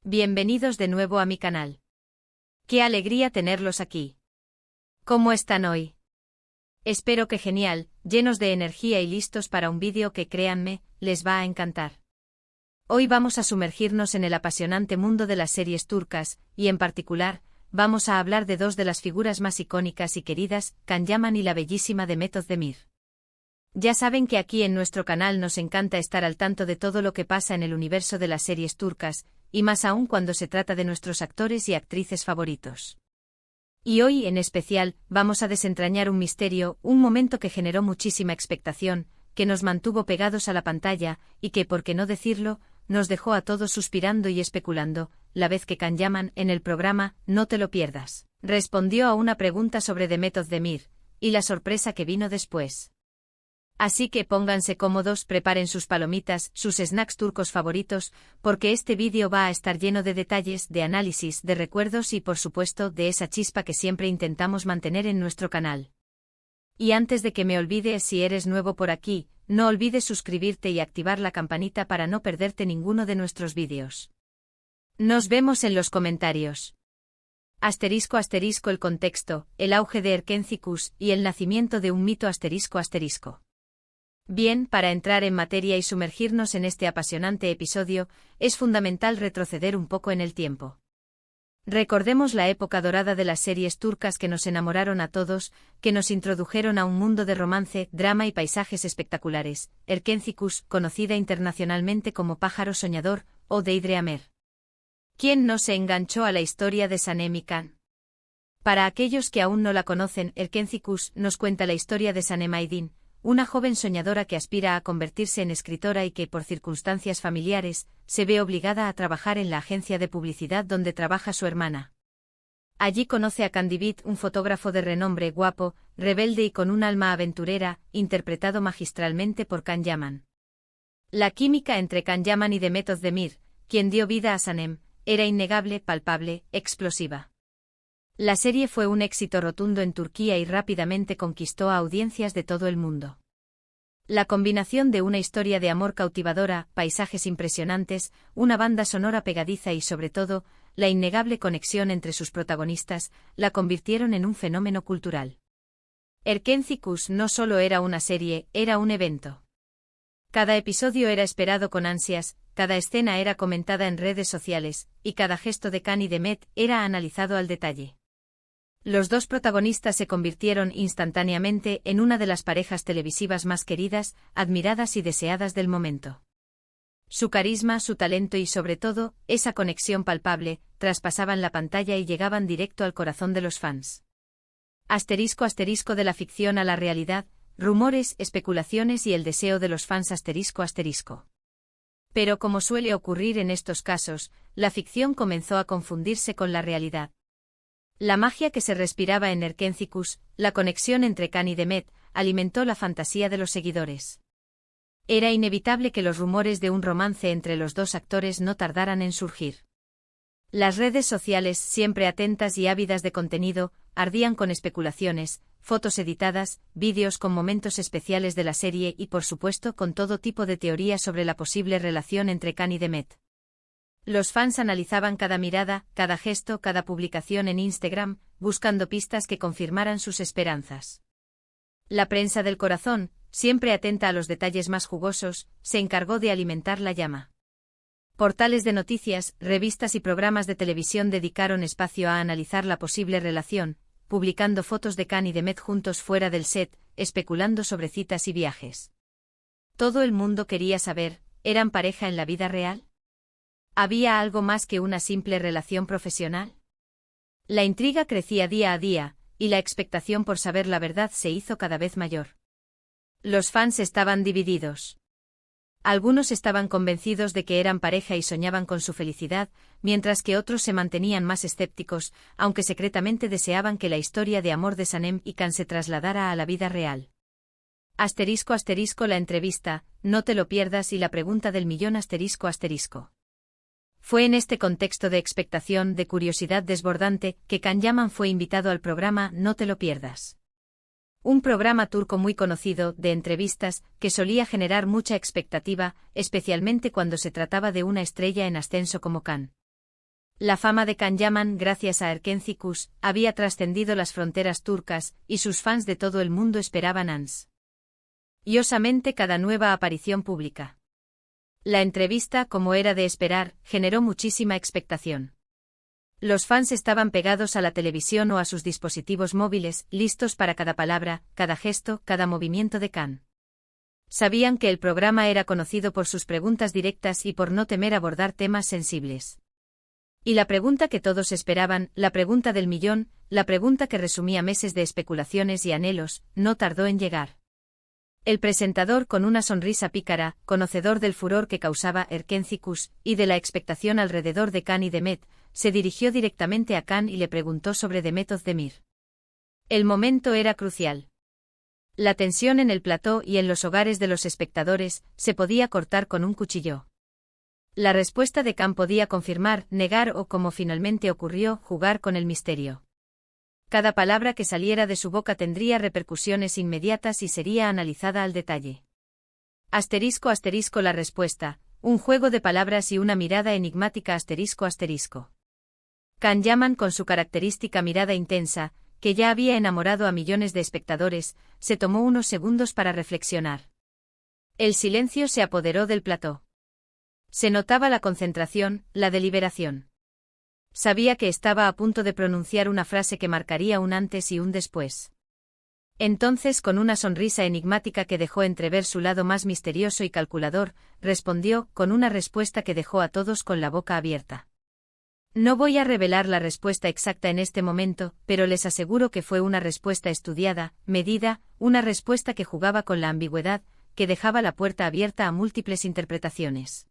Bienvenidos de nuevo a mi canal. ¡Qué alegría tenerlos aquí! ¿Cómo están hoy? Espero que genial, llenos de energía y listos para un vídeo que, créanme, les va a encantar. Hoy vamos a sumergirnos en el apasionante mundo de las series turcas, y en particular, vamos a hablar de dos de las figuras más icónicas y queridas, Can Yaman y la bellísima Demet Özdemir. Ya saben que aquí en nuestro canal nos encanta estar al tanto de todo lo que pasa en el universo de las series turcas, y más aún cuando se trata de nuestros actores y actrices favoritos. Y hoy, en especial, vamos a desentrañar un misterio, un momento que generó muchísima expectación, que nos mantuvo pegados a la pantalla, y que, por qué no decirlo, nos dejó a todos suspirando y especulando, la vez que Can Yaman, en el programa No te lo pierdas, respondió a una pregunta sobre Demet Özdemir, y la sorpresa que vino después. Así que pónganse cómodos, preparen sus palomitas, sus snacks turcos favoritos, porque este vídeo va a estar lleno de detalles, de análisis, de recuerdos y por supuesto de esa chispa que siempre intentamos mantener en nuestro canal. Y antes de que me olvide, si eres nuevo por aquí, no olvides suscribirte y activar la campanita para no perderte ninguno de nuestros vídeos. Nos vemos en los comentarios. Asterisco asterisco el contexto, el auge de Erkenci y el nacimiento de un mito asterisco asterisco. Bien, para entrar en materia y sumergirnos en este apasionante episodio, es fundamental retroceder un poco en el tiempo. Recordemos la época dorada de las series turcas que nos enamoraron a todos, que nos introdujeron a un mundo de romance, drama y paisajes espectaculares. Erkenci, conocida internacionalmente como Pájaro Soñador, o Deidre Amer. ¿Quién no se enganchó a la historia de Sanem y Can? Para aquellos que aún no la conocen, Erkenci nos cuenta la historia de Sanem Aydin, una joven soñadora que aspira a convertirse en escritora y que, por circunstancias familiares, se ve obligada a trabajar en la agencia de publicidad donde trabaja su hermana. Allí conoce a Can Divit, un fotógrafo de renombre, guapo, rebelde y con un alma aventurera, interpretado magistralmente por Can Yaman. La química entre Can Yaman y Demet Özdemir, quien dio vida a Sanem, era innegable, palpable, explosiva. La serie fue un éxito rotundo en Turquía y rápidamente conquistó a audiencias de todo el mundo. La combinación de una historia de amor cautivadora, paisajes impresionantes, una banda sonora pegadiza y sobre todo, la innegable conexión entre sus protagonistas, la convirtieron en un fenómeno cultural. Erkenci no solo era una serie, era un evento. Cada episodio era esperado con ansias, cada escena era comentada en redes sociales, y cada gesto de Can y Demet era analizado al detalle. Los dos protagonistas se convirtieron instantáneamente en una de las parejas televisivas más queridas, admiradas y deseadas del momento. Su carisma, su talento y sobre todo, esa conexión palpable, traspasaban la pantalla y llegaban directo al corazón de los fans. Asterisco asterisco de la ficción a la realidad, rumores, especulaciones y el deseo de los fans asterisco asterisco. Pero como suele ocurrir en estos casos, la ficción comenzó a confundirse con la realidad. La magia que se respiraba en Erkenci, la conexión entre Can y Demet, alimentó la fantasía de los seguidores. Era inevitable que los rumores de un romance entre los dos actores no tardaran en surgir. Las redes sociales, siempre atentas y ávidas de contenido, ardían con especulaciones, fotos editadas, vídeos con momentos especiales de la serie y por supuesto con todo tipo de teorías sobre la posible relación entre Can y Demet. Los fans analizaban cada mirada, cada gesto, cada publicación en Instagram, buscando pistas que confirmaran sus esperanzas. La prensa del corazón, siempre atenta a los detalles más jugosos, se encargó de alimentar la llama. Portales de noticias, revistas y programas de televisión dedicaron espacio a analizar la posible relación, publicando fotos de Can y Demet juntos fuera del set, especulando sobre citas y viajes. Todo el mundo quería saber, ¿eran pareja en la vida real? ¿Había algo más que una simple relación profesional? La intriga crecía día a día, y la expectación por saber la verdad se hizo cada vez mayor. Los fans estaban divididos. Algunos estaban convencidos de que eran pareja y soñaban con su felicidad, mientras que otros se mantenían más escépticos, aunque secretamente deseaban que la historia de amor de Sanem y Can se trasladara a la vida real. Asterisco asterisco la entrevista, no te lo pierdas y la pregunta del millón asterisco asterisco. Fue en este contexto de expectación, de curiosidad desbordante, que Can Yaman fue invitado al programa No te lo pierdas. Un programa turco muy conocido, de entrevistas, que solía generar mucha expectativa, especialmente cuando se trataba de una estrella en ascenso como Can. La fama de Can Yaman, gracias a Erkenci Kuş, había trascendido las fronteras turcas, y sus fans de todo el mundo esperaban ansiosamente cada nueva aparición pública. La entrevista, como era de esperar, generó muchísima expectación. Los fans estaban pegados a la televisión o a sus dispositivos móviles, listos para cada palabra, cada gesto, cada movimiento de Can. Sabían que el programa era conocido por sus preguntas directas y por no temer abordar temas sensibles. Y la pregunta que todos esperaban, la pregunta del millón, la pregunta que resumía meses de especulaciones y anhelos, no tardó en llegar. El presentador, con una sonrisa pícara, conocedor del furor que causaba Erkenci Kuş y de la expectación alrededor de Can y Demet, se dirigió directamente a Can y le preguntó sobre Demet Özdemir. El momento era crucial. La tensión en el plató y en los hogares de los espectadores se podía cortar con un cuchillo. La respuesta de Can podía confirmar, negar o, como finalmente ocurrió, jugar con el misterio. Cada palabra que saliera de su boca tendría repercusiones inmediatas y sería analizada al detalle. Asterisco asterisco la respuesta, un juego de palabras y una mirada enigmática asterisco asterisco. Can Yaman, con su característica mirada intensa, que ya había enamorado a millones de espectadores, se tomó unos segundos para reflexionar. El silencio se apoderó del plató. Se notaba la concentración, la deliberación. Sabía que estaba a punto de pronunciar una frase que marcaría un antes y un después. Entonces, con una sonrisa enigmática que dejó entrever su lado más misterioso y calculador, respondió, con una respuesta que dejó a todos con la boca abierta. No voy a revelar la respuesta exacta en este momento, pero les aseguro que fue una respuesta estudiada, medida, una respuesta que jugaba con la ambigüedad, que dejaba la puerta abierta a múltiples interpretaciones.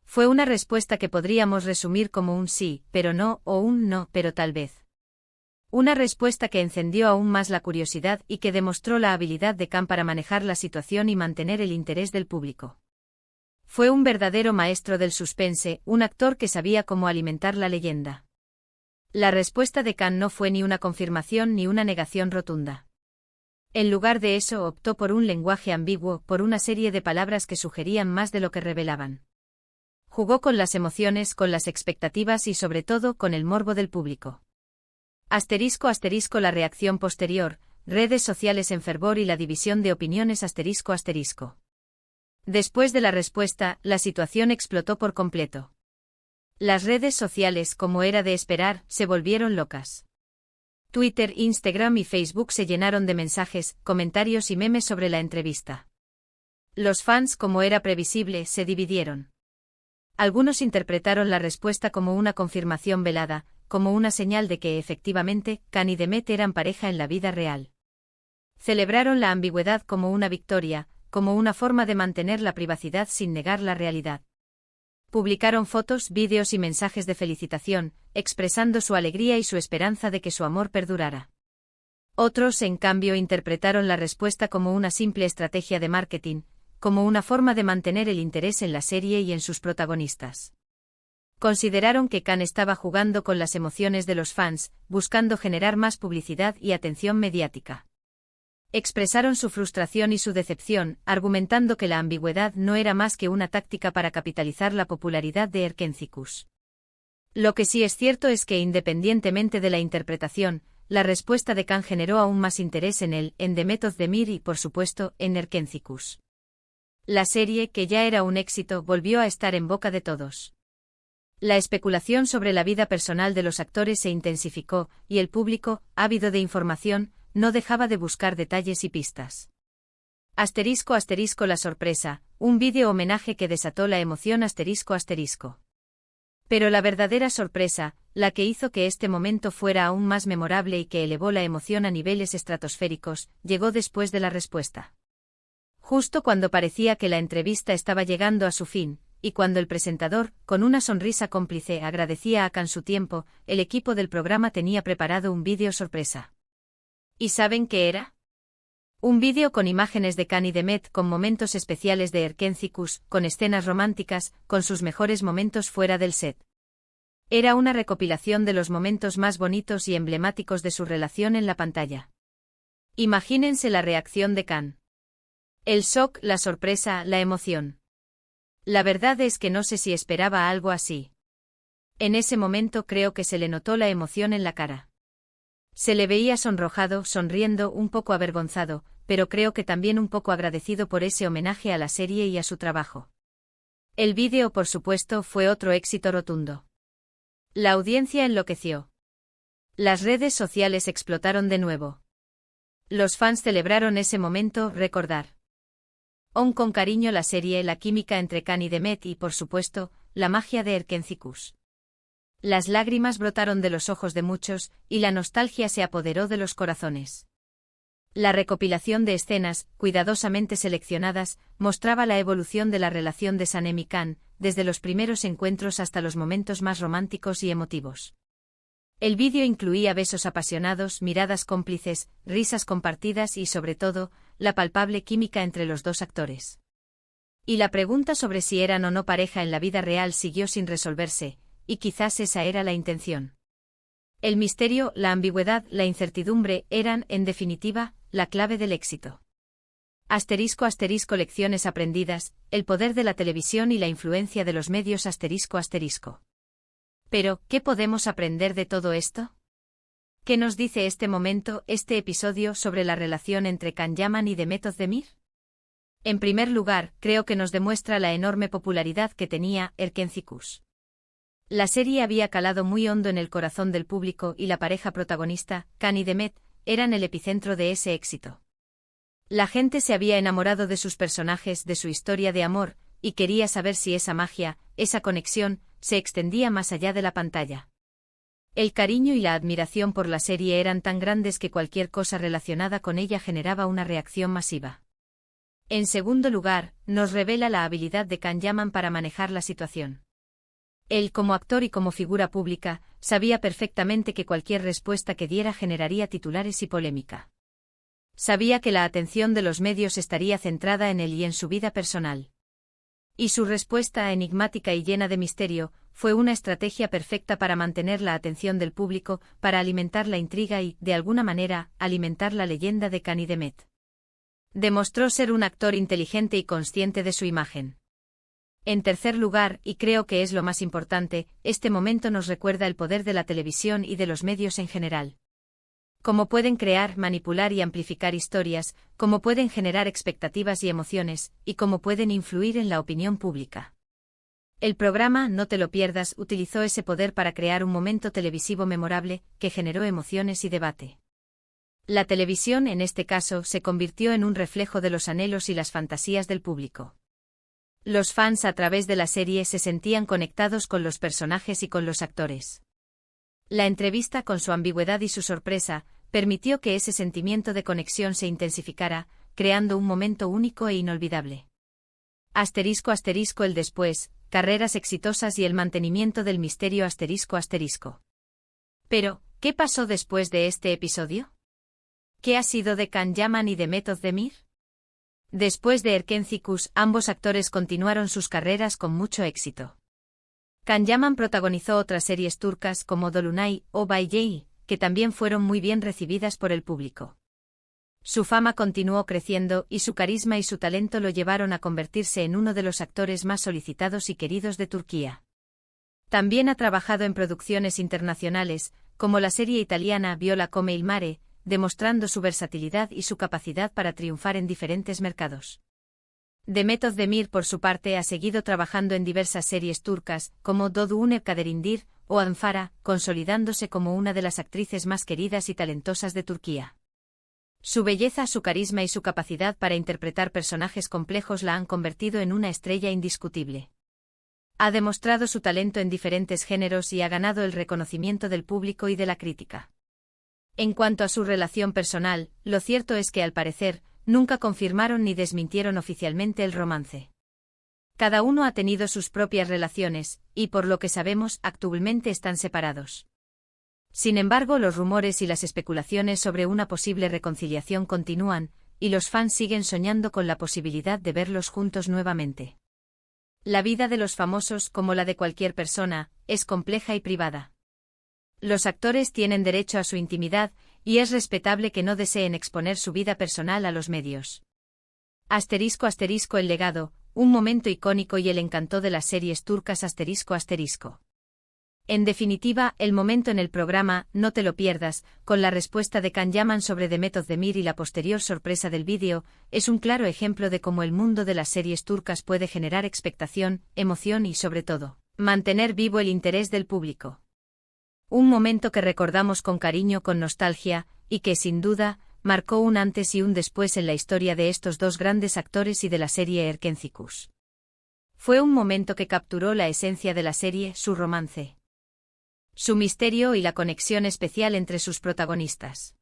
Fue una respuesta que podríamos resumir como un sí, pero no, o un no, pero tal vez. Una respuesta que encendió aún más la curiosidad y que demostró la habilidad de Can para manejar la situación y mantener el interés del público. Fue un verdadero maestro del suspense, un actor que sabía cómo alimentar la leyenda. La respuesta de Can no fue ni una confirmación ni una negación rotunda. En lugar de eso optó por un lenguaje ambiguo, por una serie de palabras que sugerían más de lo que revelaban. Jugó con las emociones, con las expectativas y sobre todo con el morbo del público. Asterisco asterisco la reacción posterior, redes sociales en fervor y la división de opiniones asterisco asterisco. Después de la respuesta, la situación explotó por completo. Las redes sociales, como era de esperar, se volvieron locas. Twitter, Instagram y Facebook se llenaron de mensajes, comentarios y memes sobre la entrevista. Los fans, como era previsible, se dividieron. Algunos interpretaron la respuesta como una confirmación velada, como una señal de que efectivamente, Can y Demet eran pareja en la vida real. Celebraron la ambigüedad como una victoria, como una forma de mantener la privacidad sin negar la realidad. Publicaron fotos, vídeos y mensajes de felicitación, expresando su alegría y su esperanza de que su amor perdurara. Otros, en cambio, interpretaron la respuesta como una simple estrategia de marketing, como una forma de mantener el interés en la serie y en sus protagonistas. Consideraron que Can estaba jugando con las emociones de los fans, buscando generar más publicidad y atención mediática. Expresaron su frustración y su decepción, argumentando que la ambigüedad no era más que una táctica para capitalizar la popularidad de Erkenci Kuş. Lo que sí es cierto es que, independientemente de la interpretación, la respuesta de Can generó aún más interés en él, en Demet Özdemir y, por supuesto, en Erkenci Kuş. La serie, que ya era un éxito, volvió a estar en boca de todos. La especulación sobre la vida personal de los actores se intensificó, y el público, ávido de información, no dejaba de buscar detalles y pistas. Asterisco asterisco la sorpresa, un vídeo homenaje que desató la emoción asterisco asterisco. Pero la verdadera sorpresa, la que hizo que este momento fuera aún más memorable y que elevó la emoción a niveles estratosféricos, llegó después de la respuesta. Justo cuando parecía que la entrevista estaba llegando a su fin, y cuando el presentador, con una sonrisa cómplice, agradecía a Can su tiempo, el equipo del programa tenía preparado un vídeo sorpresa. ¿Y saben qué era? Un vídeo con imágenes de Can y Demet, con momentos especiales de Erkenci Kuş, con escenas románticas, con sus mejores momentos fuera del set. Era una recopilación de los momentos más bonitos y emblemáticos de su relación en la pantalla. Imagínense la reacción de Can. El shock, la sorpresa, la emoción. La verdad es que no sé si esperaba algo así. En ese momento creo que se le notó la emoción en la cara. Se le veía sonrojado, sonriendo, un poco avergonzado, pero creo que también un poco agradecido por ese homenaje a la serie y a su trabajo. El vídeo, por supuesto, fue otro éxito rotundo. La audiencia enloqueció. Las redes sociales explotaron de nuevo. Los fans celebraron ese momento, recordar con cariño la serie, la química entre Khan y Demet y, por supuesto, la magia de Erkencikus. Las lágrimas brotaron de los ojos de muchos, y la nostalgia se apoderó de los corazones. La recopilación de escenas, cuidadosamente seleccionadas, mostraba la evolución de la relación de Sanem y Khan, desde los primeros encuentros hasta los momentos más románticos y emotivos. El vídeo incluía besos apasionados, miradas cómplices, risas compartidas y, sobre todo, la palpable química entre los dos actores. Y la pregunta sobre si eran o no pareja en la vida real siguió sin resolverse, y quizás esa era la intención. El misterio, la ambigüedad, la incertidumbre eran, en definitiva, la clave del éxito. Asterisco asterisco lecciones aprendidas, el poder de la televisión y la influencia de los medios asterisco asterisco. Pero, ¿qué podemos aprender de todo esto? ¿Qué nos dice este momento, este episodio sobre la relación entre Can Yaman y Demet Özdemir? En primer lugar, creo que nos demuestra la enorme popularidad que tenía Erkencikus. La serie había calado muy hondo en el corazón del público y la pareja protagonista, Khan y Demet, eran el epicentro de ese éxito. La gente se había enamorado de sus personajes, de su historia de amor, y quería saber si esa magia, esa conexión, se extendía más allá de la pantalla. El cariño y la admiración por la serie eran tan grandes que cualquier cosa relacionada con ella generaba una reacción masiva. En segundo lugar, nos revela la habilidad de Can Yaman para manejar la situación. Él, como actor y como figura pública, sabía perfectamente que cualquier respuesta que diera generaría titulares y polémica. Sabía que la atención de los medios estaría centrada en él y en su vida personal. Y su respuesta, enigmática y llena de misterio, fue una estrategia perfecta para mantener la atención del público, para alimentar la intriga y, de alguna manera, alimentar la leyenda de Khan y Demet. Demostró ser un actor inteligente y consciente de su imagen. En tercer lugar, y creo que es lo más importante, este momento nos recuerda el poder de la televisión y de los medios en general. Cómo pueden crear, manipular y amplificar historias, cómo pueden generar expectativas y emociones, y cómo pueden influir en la opinión pública. El programa, no te lo pierdas, utilizó ese poder para crear un momento televisivo memorable, que generó emociones y debate. La televisión, en este caso, se convirtió en un reflejo de los anhelos y las fantasías del público. Los fans a través de la serie se sentían conectados con los personajes y con los actores. La entrevista, con su ambigüedad y su sorpresa, permitió que ese sentimiento de conexión se intensificara, creando un momento único e inolvidable. Asterisco asterisco el después, carreras exitosas y el mantenimiento del misterio asterisco asterisco. Pero, ¿qué pasó después de este episodio? ¿Qué ha sido de Can Yaman y Demet Özdemir? Después de Erkencikus, ambos actores continuaron sus carreras con mucho éxito. Can Yaman protagonizó otras series turcas como Dolunay o Bayyey, que también fueron muy bien recibidas por el público. Su fama continuó creciendo y su carisma y su talento lo llevaron a convertirse en uno de los actores más solicitados y queridos de Turquía. También ha trabajado en producciones internacionales, como la serie italiana Viola come il mare, demostrando su versatilidad y su capacidad para triunfar en diferentes mercados. Demet Özdemir, por su parte, ha seguido trabajando en diversas series turcas, como Doğduğun Kaderindir o Anfara, consolidándose como una de las actrices más queridas y talentosas de Turquía. Su belleza, su carisma y su capacidad para interpretar personajes complejos la han convertido en una estrella indiscutible. Ha demostrado su talento en diferentes géneros y ha ganado el reconocimiento del público y de la crítica. En cuanto a su relación personal, lo cierto es que, al parecer, nunca confirmaron ni desmintieron oficialmente el romance. Cada uno ha tenido sus propias relaciones, y por lo que sabemos, actualmente están separados. Sin embargo, los rumores y las especulaciones sobre una posible reconciliación continúan, y los fans siguen soñando con la posibilidad de verlos juntos nuevamente. La vida de los famosos, como la de cualquier persona, es compleja y privada. Los actores tienen derecho a su intimidad, y es respetable que no deseen exponer su vida personal a los medios. Asterisco asterisco el legado, un momento icónico y el encanto de las series turcas asterisco asterisco. En definitiva, el momento en el programa, no te lo pierdas, con la respuesta de Can Yaman sobre Demet Özdemir y la posterior sorpresa del vídeo, es un claro ejemplo de cómo el mundo de las series turcas puede generar expectación, emoción y sobre todo, mantener vivo el interés del público. Un momento que recordamos con cariño, con nostalgia, y que, sin duda, marcó un antes y un después en la historia de estos dos grandes actores y de la serie Erkencikus. Fue un momento que capturó la esencia de la serie, su romance, su misterio y la conexión especial entre sus protagonistas.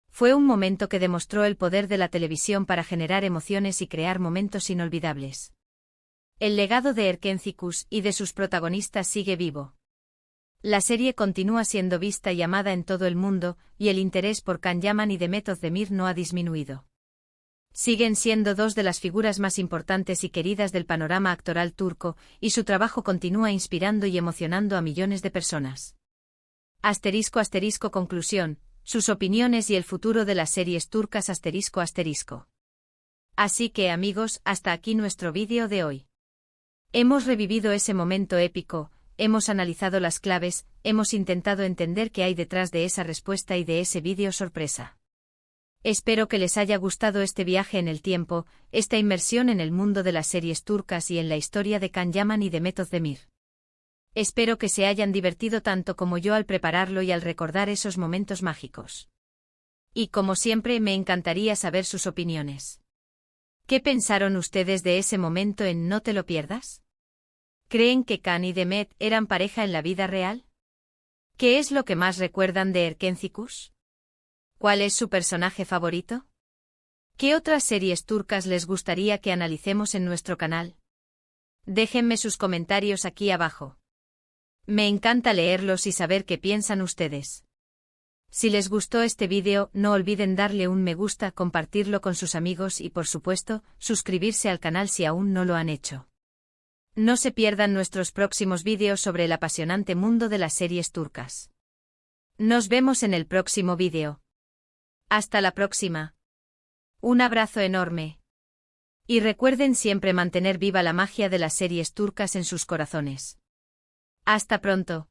Fue un momento que demostró el poder de la televisión para generar emociones y crear momentos inolvidables. El legado de Erkencikus y de sus protagonistas sigue vivo. La serie continúa siendo vista y amada en todo el mundo, y el interés por Can Yaman y Demet Özdemir no ha disminuido. Siguen siendo dos de las figuras más importantes y queridas del panorama actoral turco, y su trabajo continúa inspirando y emocionando a millones de personas. *** Conclusión: sus opiniones y el futuro de las series turcas ***. Así que, amigos, hasta aquí nuestro vídeo de hoy. Hemos revivido ese momento épico, hemos analizado las claves, hemos intentado entender qué hay detrás de esa respuesta y de ese vídeo sorpresa. Espero que les haya gustado este viaje en el tiempo, esta inmersión en el mundo de las series turcas y en la historia de Can Yaman y Demet Özdemir. Espero que se hayan divertido tanto como yo al prepararlo y al recordar esos momentos mágicos. Y como siempre, me encantaría saber sus opiniones. ¿Qué pensaron ustedes de ese momento en No te lo pierdas? ¿Creen que Can y Demet eran pareja en la vida real? ¿Qué es lo que más recuerdan de Erkencikus? ¿Cuál es su personaje favorito? ¿Qué otras series turcas les gustaría que analicemos en nuestro canal? Déjenme sus comentarios aquí abajo. Me encanta leerlos y saber qué piensan ustedes. Si les gustó este vídeo, no olviden darle un me gusta, compartirlo con sus amigos y, por supuesto, suscribirse al canal si aún no lo han hecho. No se pierdan nuestros próximos vídeos sobre el apasionante mundo de las series turcas. Nos vemos en el próximo vídeo. Hasta la próxima. Un abrazo enorme. Y recuerden siempre mantener viva la magia de las series turcas en sus corazones. Hasta pronto.